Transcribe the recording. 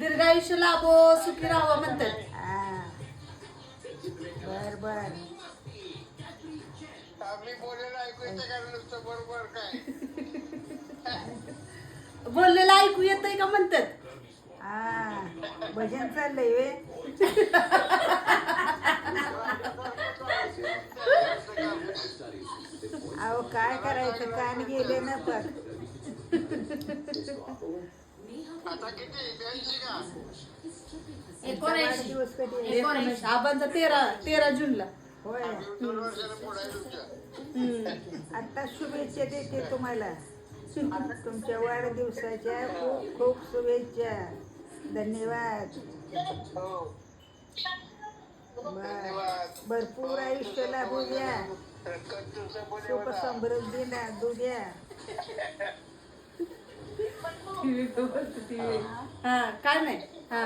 दीर्घायुष्य लाभो सुखी राहावं म्हणतात. हा बर बर आम्ही बोलायला ऐकू येतं का नुसतं बरोबर काय? बोललेलं ऐकू येतंय का म्हणतात. हा भजन चाललंय वे अहो काय करायचं कान गेले ना पण आता किती 82 का? वाढदिवस कधी आहे? 19 आबांचा 13 जूनला. होय आम्ही 2 वर्षाला पुढे आहे तुमच्या. आता शुभेच्छा देते तुम्हाला तुमच्या वाढदिवसाच्या खूप खूप शुभेच्छा धन्यवाद हो बर. धन्यवाद. भरपूर आयुष्य लाभू द्या कंजूसं बोले सुख होता. समृद्धी लाभू द्या हा काय नाही. हा